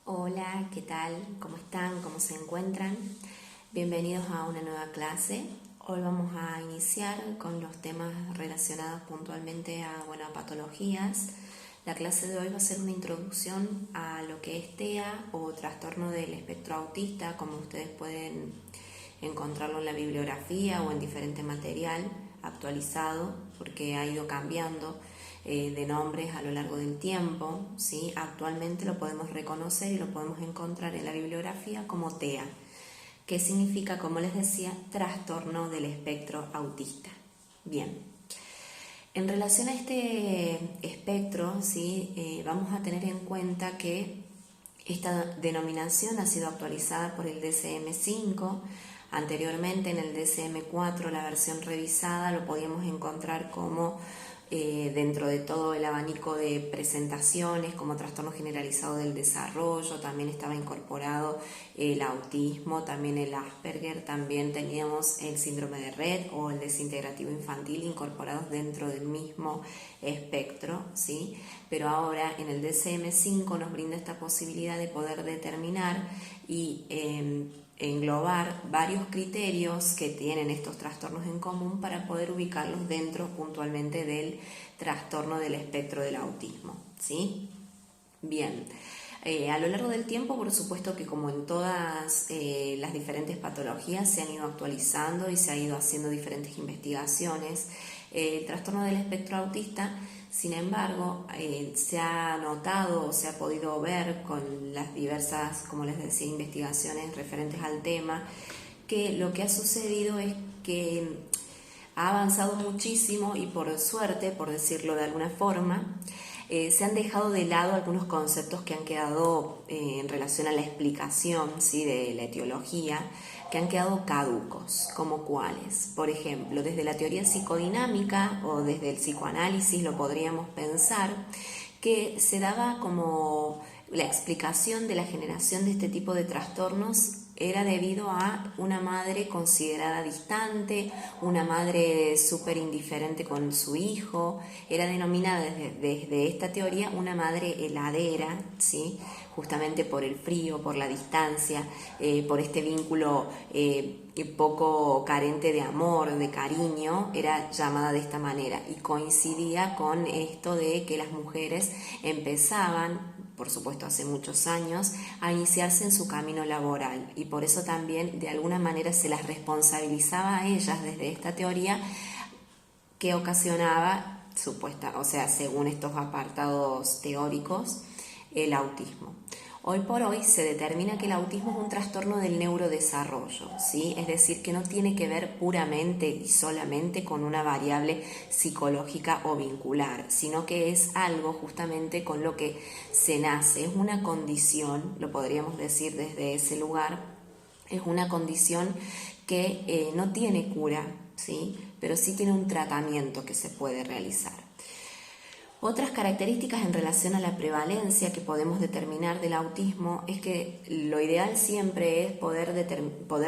Hola, ¿qué tal? ¿Cómo están? ¿Cómo se encuentran? Bienvenidos a una nueva clase. Hoy vamos a iniciar con los temas relacionados puntualmente a patologías. La clase de hoy va a ser una introducción a lo que es TEA o trastorno del espectro autista, como ustedes pueden encontrarlo en la bibliografía o en diferente material actualizado, porque ha ido cambiando de nombres a lo largo del tiempo, ¿sí? Actualmente lo podemos reconocer y lo podemos encontrar en la bibliografía como TEA, que significa, como les decía, trastorno del espectro autista. Bien, en relación a este espectro, ¿sí? Vamos a tener en cuenta que esta denominación ha sido actualizada por el DSM-5. Anteriormente, en el DSM-4, la versión revisada, lo podíamos encontrar como dentro de todo el abanico de presentaciones como trastorno generalizado del desarrollo. También estaba incorporado el autismo, también el Asperger, también teníamos el síndrome de Rett o el desintegrativo infantil incorporados dentro del mismo espectro, ¿sí? Pero ahora en el DSM-5 nos brinda esta posibilidad de poder determinar y englobar varios criterios que tienen estos trastornos en común para poder ubicarlos dentro puntualmente del trastorno del espectro del autismo, ¿sí? Bien, a lo largo del tiempo, por supuesto que como en todas las diferentes patologías se han ido actualizando y se ha ido haciendo diferentes investigaciones. El trastorno del espectro autista, sin embargo, se ha notado o se ha podido ver con las diversas, como les decía, investigaciones referentes al tema, que lo que ha sucedido es que ha avanzado muchísimo y por suerte, por decirlo de alguna forma, se han dejado de lado algunos conceptos que han quedado en relación a la explicación, ¿sí?, de la etiología, que han quedado caducos, como cuáles. Por ejemplo, desde la teoría psicodinámica o desde el psicoanálisis lo podríamos pensar que se daba como la explicación de la generación de este tipo de trastornos era debido a una madre considerada distante, una madre súper indiferente con su hijo. Era denominada desde esta teoría una madre heladera, ¿sí?, justamente por el frío, por la distancia, por este vínculo poco carente de amor, de cariño, era llamada de esta manera y coincidía con esto de que las mujeres empezaban, por supuesto hace muchos años, a iniciarse en su camino laboral y por eso también de alguna manera se las responsabilizaba a ellas desde esta teoría que ocasionaba según estos apartados teóricos, el autismo. Hoy por hoy se determina que el autismo es un trastorno del neurodesarrollo, ¿sí? Es decir, que no tiene que ver puramente y solamente con una variable psicológica o vincular, sino que es algo justamente con lo que se nace, es una condición, lo podríamos decir desde ese lugar, es una condición que no tiene cura, ¿sí?, pero sí tiene un tratamiento que se puede realizar. Otras características en relación a la prevalencia que podemos determinar del autismo es que lo ideal siempre es poder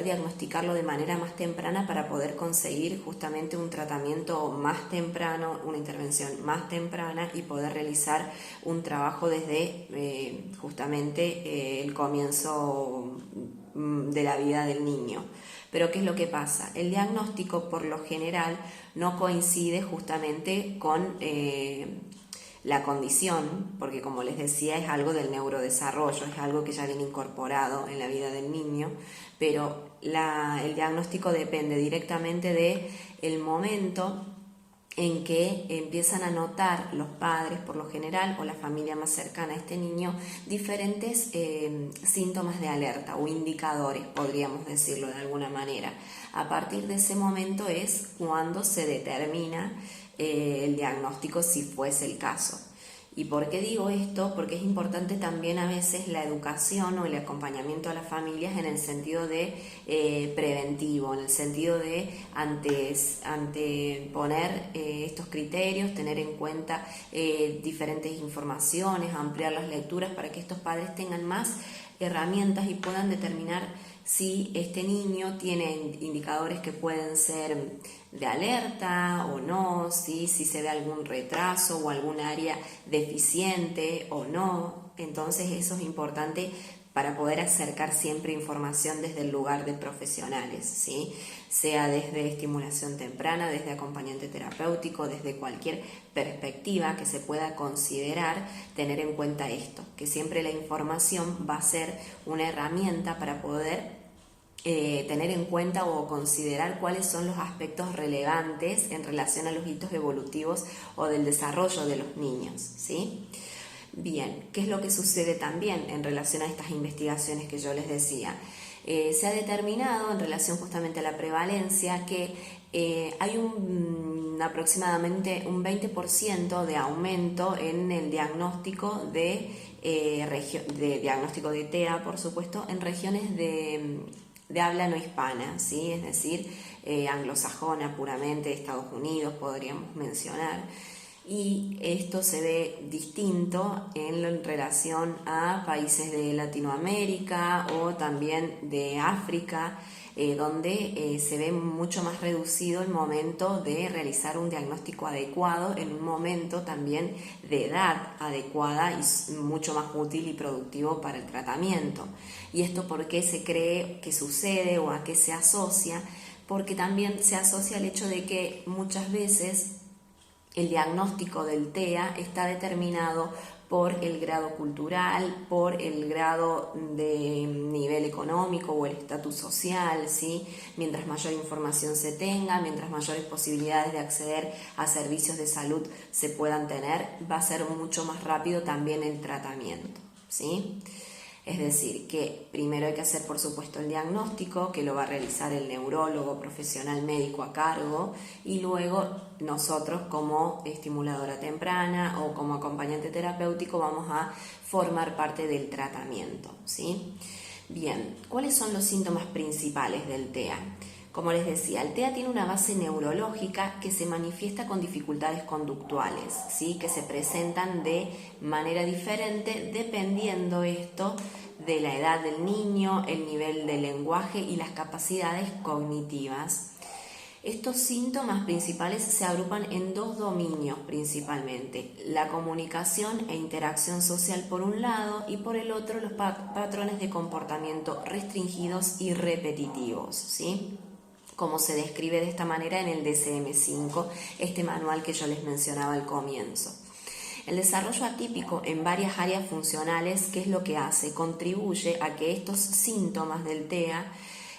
diagnosticarlo de manera más temprana para poder conseguir justamente un tratamiento más temprano, una intervención más temprana y poder realizar un trabajo desde justamente el comienzo de la vida del niño. Pero ¿qué es lo que pasa? El diagnóstico por lo general no coincide justamente con la condición, porque como les decía es algo del neurodesarrollo, es algo que ya viene incorporado en la vida del niño, pero el diagnóstico depende directamente del momento en que empiezan a notar los padres por lo general o la familia más cercana a este niño diferentes síntomas de alerta o indicadores, podríamos decirlo de alguna manera. A partir de ese momento es cuando se determina el diagnóstico, si fuese el caso. ¿Y por qué digo esto? Porque es importante también a veces la educación o el acompañamiento a las familias en el sentido de preventivo, en el sentido de anteponer estos criterios, tener en cuenta diferentes informaciones, ampliar las lecturas para que estos padres tengan más herramientas y puedan determinar si este niño tiene indicadores que pueden ser de alerta o no, si se ve algún retraso o algún área deficiente o no, Entonces eso es importante para poder acercar siempre información desde el lugar de profesionales, ¿sí? Sea desde estimulación temprana, desde acompañante terapéutico, desde cualquier perspectiva que se pueda considerar, tener en cuenta esto, que siempre la información va a ser una herramienta para poder tener en cuenta o considerar cuáles son los aspectos relevantes en relación a los hitos evolutivos o del desarrollo de los niños, ¿sí? Bien, ¿qué es lo que sucede también en relación a estas investigaciones que yo les decía? Se ha determinado en relación justamente a la prevalencia que hay aproximadamente un 20% de aumento en el diagnóstico de diagnóstico de TEA, por supuesto, en regiones de habla no hispana, ¿sí? Es decir, anglosajona puramente, Estados Unidos podríamos mencionar. Y esto se ve distinto en relación a países de Latinoamérica o también de África, donde se ve mucho más reducido el momento de realizar un diagnóstico adecuado en un momento también de edad adecuada y mucho más útil y productivo para el tratamiento. ¿Y esto por qué se cree que sucede o a qué se asocia? Porque también se asocia el hecho de que muchas veces el diagnóstico del TEA está determinado por el grado cultural, por el grado de nivel económico o el estatus social, ¿sí? Mientras mayor información se tenga, mientras mayores posibilidades de acceder a servicios de salud se puedan tener, va a ser mucho más rápido también el tratamiento, ¿sí? Es decir, que primero hay que hacer, por supuesto, el diagnóstico, que lo va a realizar el neurólogo profesional médico a cargo, y luego nosotros como estimuladora temprana o como acompañante terapéutico vamos a formar parte del tratamiento, ¿sí? Bien, ¿cuáles son los síntomas principales del TEA? Como les decía, el TEA tiene una base neurológica que se manifiesta con dificultades conductuales, ¿sí? Que se presentan de manera diferente dependiendo esto de la edad del niño, el nivel de lenguaje y las capacidades cognitivas. Estos síntomas principales se agrupan en dos dominios principalmente, la comunicación e interacción social por un lado y por el otro los patrones de comportamiento restringidos y repetitivos, ¿sí? Como se describe de esta manera en el DSM-5, este manual que yo les mencionaba al comienzo. El desarrollo atípico en varias áreas funcionales, ¿qué es lo que hace? Contribuye a que estos síntomas del TEA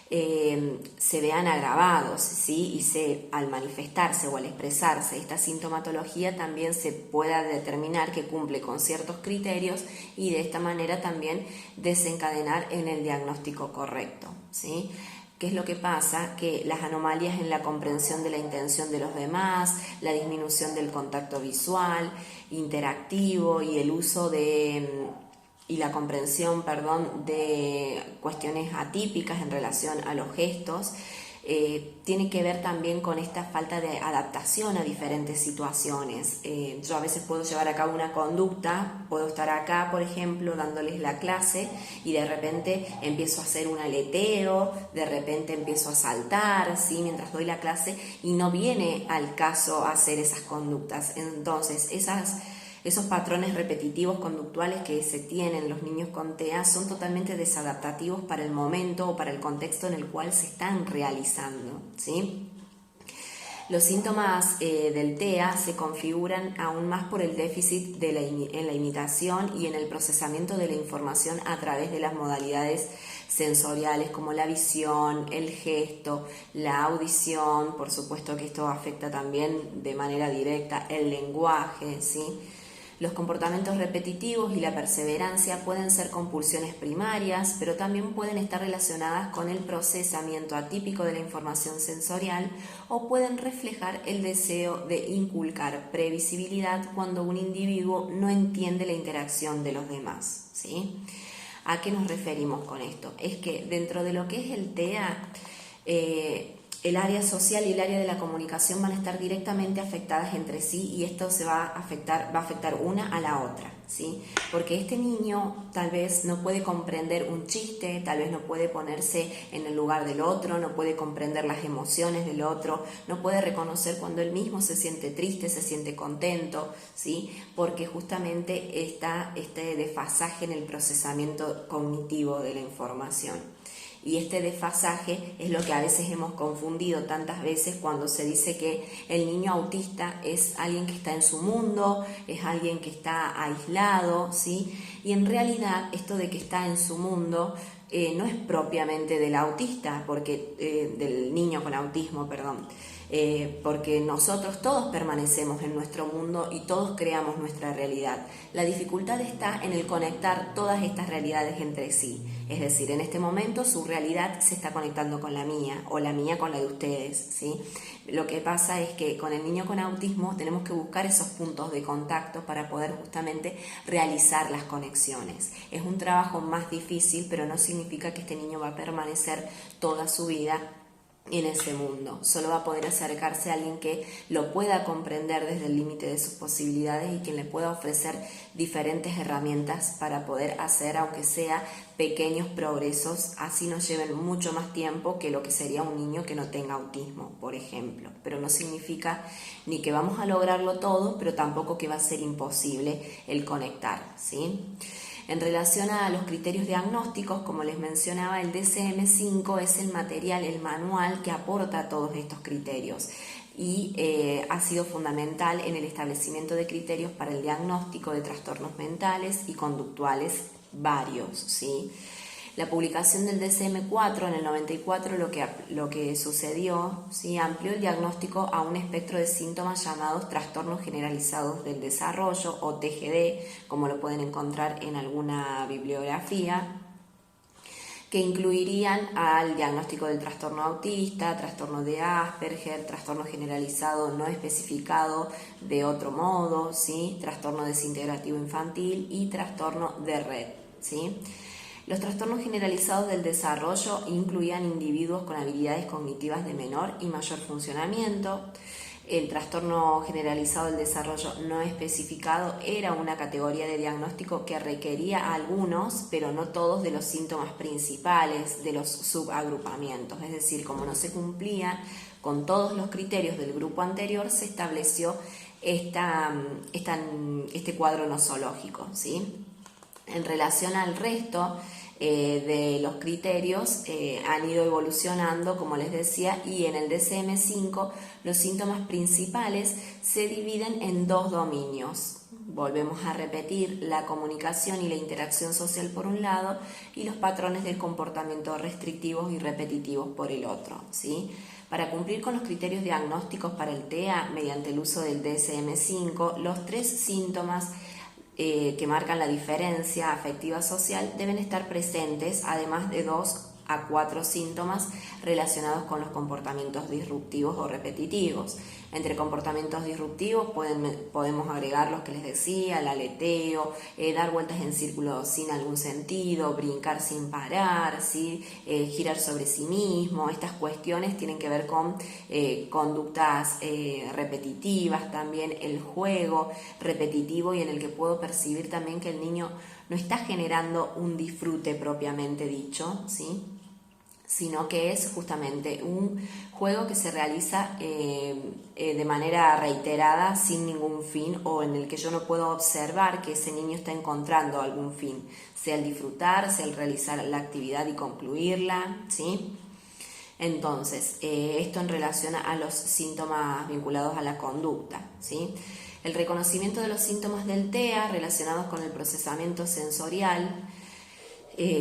se vean agravados, ¿sí? Y al manifestarse o al expresarse esta sintomatología también se pueda determinar que cumple con ciertos criterios y de esta manera también desencadenar en el diagnóstico correcto, ¿sí? ¿Qué es lo que pasa? Que las anomalías en la comprensión de la intención de los demás, la disminución del contacto visual, interactivo y el uso y la comprensión, de cuestiones atípicas en relación a los gestos, tiene que ver también con esta falta de adaptación a diferentes situaciones. Yo a veces puedo llevar a cabo una conducta, puedo estar acá, por ejemplo, dándoles la clase y de repente empiezo a hacer un aleteo, de repente empiezo a saltar, ¿sí? Mientras doy la clase y no viene al caso hacer esas conductas. Entonces, esos patrones repetitivos conductuales que se tienen los niños con TEA son totalmente desadaptativos para el momento o para el contexto en el cual se están realizando, ¿sí? Los síntomas del TEA se configuran aún más por el déficit en la imitación y en el procesamiento de la información a través de las modalidades sensoriales como la visión, el gesto, la audición, por supuesto que esto afecta también de manera directa el lenguaje, ¿sí? Los comportamientos repetitivos y la perseverancia pueden ser compulsiones primarias, pero también pueden estar relacionadas con el procesamiento atípico de la información sensorial o pueden reflejar el deseo de inculcar previsibilidad cuando un individuo no entiende la interacción de los demás, ¿sí? ¿A qué nos referimos con esto? Es que dentro de lo que es el TEA, el área social y el área de la comunicación van a estar directamente afectadas entre sí y esto va a afectar una a la otra, ¿sí? Porque este niño tal vez no puede comprender un chiste, tal vez no puede ponerse en el lugar del otro, no puede comprender las emociones del otro, no puede reconocer cuando él mismo se siente triste, se siente contento, ¿sí? Porque justamente está este desfasaje en el procesamiento cognitivo de la información. Y este desfasaje es lo que a veces hemos confundido tantas veces cuando se dice que el niño autista es alguien que está en su mundo, es alguien que está aislado, ¿sí? Y en realidad esto de que está en su mundo no es propiamente del autista, del niño con autismo, perdón. Porque nosotros todos permanecemos en nuestro mundo y todos creamos nuestra realidad. La dificultad está en el conectar todas estas realidades entre sí. Es decir, en este momento su realidad se está conectando con la mía o la mía con la de ustedes, ¿sí? Lo que pasa es que con el niño con autismo tenemos que buscar esos puntos de contacto para poder justamente realizar las conexiones. Es un trabajo más difícil, pero no significa que este niño va a permanecer toda su vida en ese mundo. Solo va a poder acercarse a alguien que lo pueda comprender desde el límite de sus posibilidades y quien le pueda ofrecer diferentes herramientas para poder hacer, aunque sea pequeños progresos, así nos lleven mucho más tiempo que lo que sería un niño que no tenga autismo, por ejemplo. Pero no significa ni que vamos a lograrlo todo, pero tampoco que va a ser imposible el conectar, ¿sí? En relación a los criterios diagnósticos, como les mencionaba, el DSM-5 es el material, el manual que aporta todos estos criterios y ha sido fundamental en el establecimiento de criterios para el diagnóstico de trastornos mentales y conductuales varios, ¿sí? La publicación del DSM-4 en el 94 lo que sucedió, ¿sí? Amplió el diagnóstico a un espectro de síntomas llamados trastornos generalizados del desarrollo o TGD, como lo pueden encontrar en alguna bibliografía, que incluirían al diagnóstico del trastorno autista, trastorno de Asperger, trastorno generalizado no especificado de otro modo, ¿sí? Trastorno desintegrativo infantil y trastorno de red, ¿sí? Los trastornos generalizados del desarrollo incluían individuos con habilidades cognitivas de menor y mayor funcionamiento. El trastorno generalizado del desarrollo no especificado era una categoría de diagnóstico que requería a algunos, pero no todos, de los síntomas principales de los subagrupamientos. Es decir, como no se cumplían con todos los criterios del grupo anterior, se estableció este cuadro nosológico, ¿sí? En relación al resto de los criterios han ido evolucionando, como les decía, y en el DSM-5 los síntomas principales se dividen en dos dominios. Volvemos a repetir: la comunicación y la interacción social por un lado y los patrones del comportamiento restrictivos y repetitivos por el otro, ¿sí? Para cumplir con los criterios diagnósticos para el TEA mediante el uso del DSM-5, los tres síntomas que marcan la diferencia afectiva social deben estar presentes, además de 2 a 4 síntomas relacionados con los comportamientos disruptivos o repetitivos. Entre comportamientos disruptivos podemos agregar los que les decía: el aleteo, dar vueltas en círculo sin algún sentido, brincar sin parar, ¿sí? Girar sobre sí mismo. Estas cuestiones tienen que ver con conductas repetitivas, también el juego repetitivo, y en el que puedo percibir también que el niño no está generando un disfrute propiamente dicho, ¿sí? Sino que es justamente un juego que se realiza de manera reiterada sin ningún fin, o en el que yo no puedo observar que ese niño está encontrando algún fin, sea el disfrutar, sea el realizar la actividad y concluirla, ¿sí? Entonces, esto en relación a los síntomas vinculados a la conducta, ¿sí? El reconocimiento de los síntomas del TEA relacionados con el procesamiento sensorial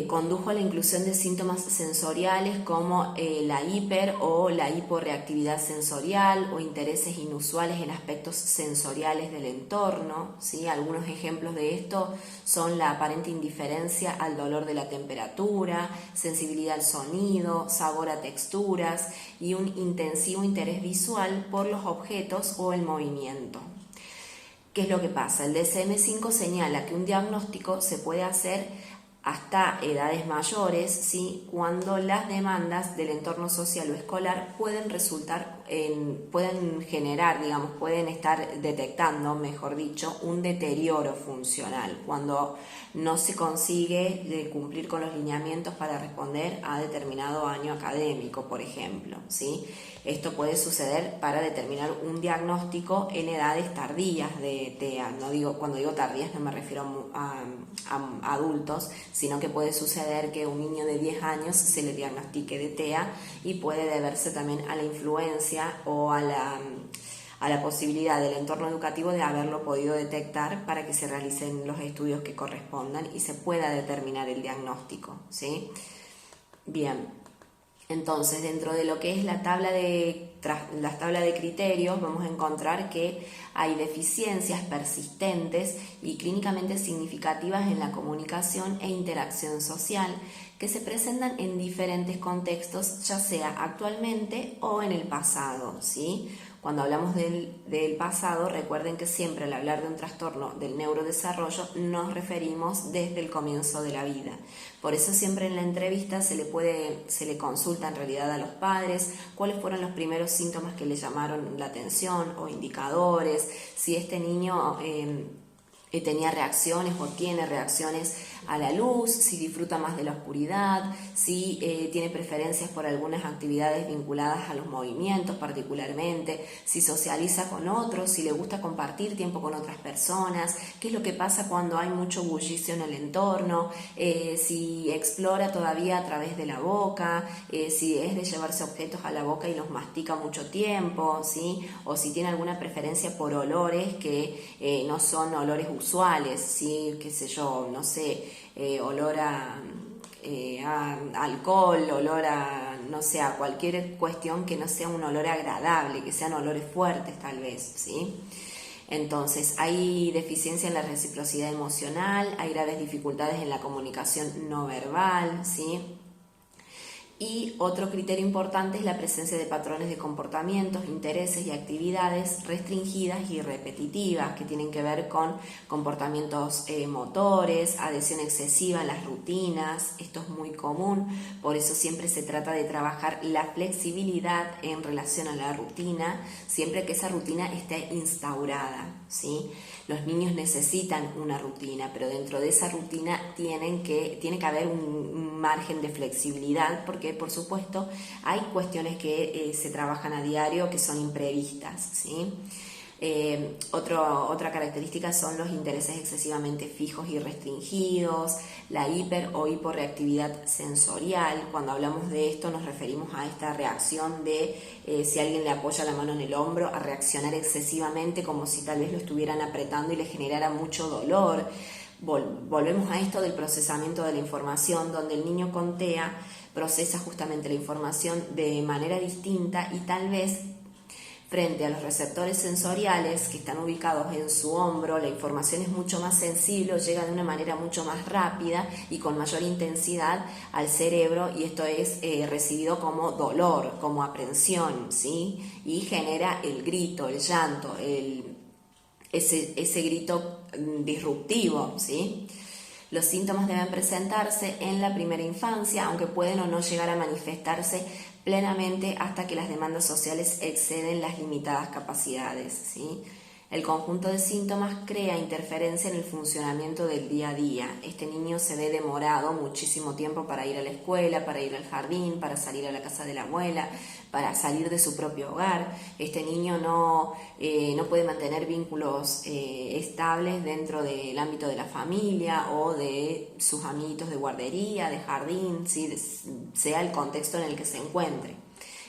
condujo a la inclusión de síntomas sensoriales como la hiper o la hiporreactividad sensorial o intereses inusuales en aspectos sensoriales del entorno, ¿sí? Algunos ejemplos de esto son la aparente indiferencia al dolor de la temperatura, sensibilidad al sonido, sabor a texturas y un intensivo interés visual por los objetos o el movimiento. ¿Qué es lo que pasa? El DSM-5 señala que un diagnóstico se puede hacer hasta edades mayores, ¿sí? Cuando las demandas del entorno social o escolar pueden generar, digamos, pueden estar detectando, mejor dicho, un deterioro funcional, cuando no se consigue cumplir con los lineamientos para responder a determinado año académico, por ejemplo, ¿sí? Esto puede suceder para determinar un diagnóstico en edades tardías de TEA. Cuando digo tardías no me refiero a adultos, sino que puede suceder que un niño de 10 años se le diagnostique de TEA y puede deberse también a la influencia o a la posibilidad del entorno educativo de haberlo podido detectar para que se realicen los estudios que correspondan y se pueda determinar el diagnóstico, ¿sí? Bien. Entonces, dentro de lo que es la tabla de criterios, vamos a encontrar que hay deficiencias persistentes y clínicamente significativas en la comunicación e interacción social que se presentan en diferentes contextos, ya sea actualmente o en el pasado, ¿sí? Cuando hablamos del pasado, recuerden que siempre al hablar de un trastorno del neurodesarrollo nos referimos desde el comienzo de la vida. Por eso siempre en la entrevista se le consulta en realidad a los padres cuáles fueron los primeros síntomas que le llamaron la atención o indicadores, si este niño tenía reacciones o tiene reacciones a la luz, si disfruta más de la oscuridad, si tiene preferencias por algunas actividades vinculadas a los movimientos particularmente, si socializa con otros, si le gusta compartir tiempo con otras personas, qué es lo que pasa cuando hay mucho bullicio en el entorno, si explora todavía a través de la boca, si es de llevarse objetos a la boca y los mastica mucho tiempo, ¿sí? O si tiene alguna preferencia por olores que no son olores usuales, ¿sí? Qué sé yo, no sé, olor a alcohol, olor a, no sé, a cualquier cuestión que no sea un olor agradable, que sean olores fuertes tal vez, ¿sí? Entonces, hay deficiencia en la reciprocidad emocional, hay graves dificultades en la comunicación no verbal, ¿sí? Y otro criterio importante es la presencia de patrones de comportamientos, intereses y actividades restringidas y repetitivas que tienen que ver con comportamientos motores, adhesión excesiva a las rutinas. Esto es muy común, por eso siempre se trata de trabajar la flexibilidad en relación a la rutina, siempre que esa rutina esté instaurada, ¿sí? Los niños necesitan una rutina, pero dentro de esa rutina tiene que haber un margen de flexibilidad, porque por supuesto hay cuestiones que se trabajan a diario que son imprevistas, ¿sí? Otra característica son los intereses excesivamente fijos y restringidos, la hiper o hiporreactividad sensorial. Cuando hablamos de esto nos referimos a esta reacción de si alguien le apoya la mano en el hombro, a reaccionar excesivamente como si tal vez lo estuvieran apretando y le generara mucho dolor. Volvemos a esto del procesamiento de la información, donde el niño con TEA procesa justamente la información de manera distinta y tal vez frente a los receptores sensoriales que están ubicados en su hombro, la información es mucho más sensible, llega de una manera mucho más rápida y con mayor intensidad al cerebro, y esto es recibido como dolor, como aprensión, ¿sí? Y genera el grito, el llanto, ese grito disruptivo, ¿sí? Los síntomas deben presentarse en la primera infancia, aunque pueden o no llegar a manifestarse plenamente hasta que las demandas sociales exceden las limitadas capacidades, ¿sí? El conjunto de síntomas crea interferencia en el funcionamiento del día a día. Este niño se ve demorado muchísimo tiempo para ir a la escuela, para ir al jardín, para salir a la casa de la abuela, para salir de su propio hogar. Este niño no puede mantener vínculos estables dentro del ámbito de la familia o de sus amiguitos de guardería, de jardín, ¿sí? Sea el contexto en el que se encuentre.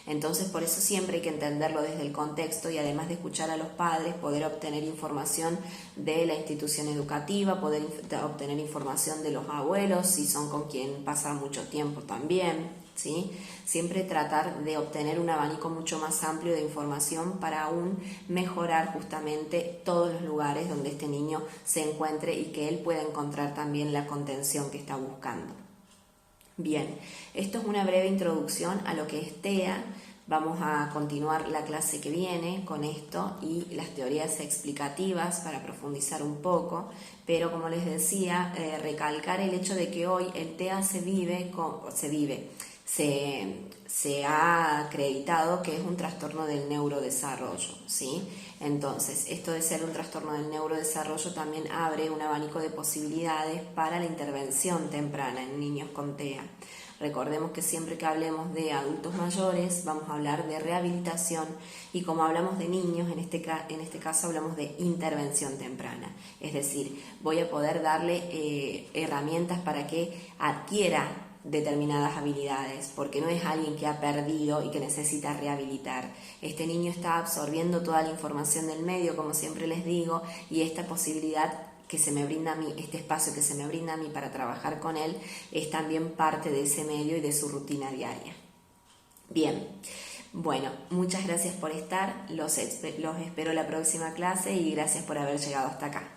Entonces, por eso siempre hay que entenderlo desde el contexto y además de escuchar a los padres, poder obtener información de la institución educativa, poder obtener información de los abuelos, si son con quien pasa mucho tiempo también, ¿sí? Siempre tratar de obtener un abanico mucho más amplio de información para aún mejorar justamente todos los lugares donde este niño se encuentre y que él pueda encontrar también la contención que está buscando. Bien, esto es una breve introducción a lo que es TEA. Vamos a continuar la clase que viene con esto y las teorías explicativas para profundizar un poco, pero como les decía, recalcar el hecho de que hoy el TEA se ha acreditado que es un trastorno del neurodesarrollo, ¿sí? Entonces, esto de ser un trastorno del neurodesarrollo también abre un abanico de posibilidades para la intervención temprana en niños con TEA. Recordemos que siempre que hablemos de adultos mayores vamos a hablar de rehabilitación y como hablamos de niños, en este caso hablamos de intervención temprana. Es decir, voy a poder darle herramientas para que adquiera determinadas habilidades, porque no es alguien que ha perdido y que necesita rehabilitar. Este niño está absorbiendo toda la información del medio, como siempre les digo, y esta posibilidad que se me brinda a mí, este espacio que se me brinda a mí para trabajar con él, es también parte de ese medio y de su rutina diaria. Bien, bueno, muchas gracias por estar, los espero la próxima clase y gracias por haber llegado hasta acá.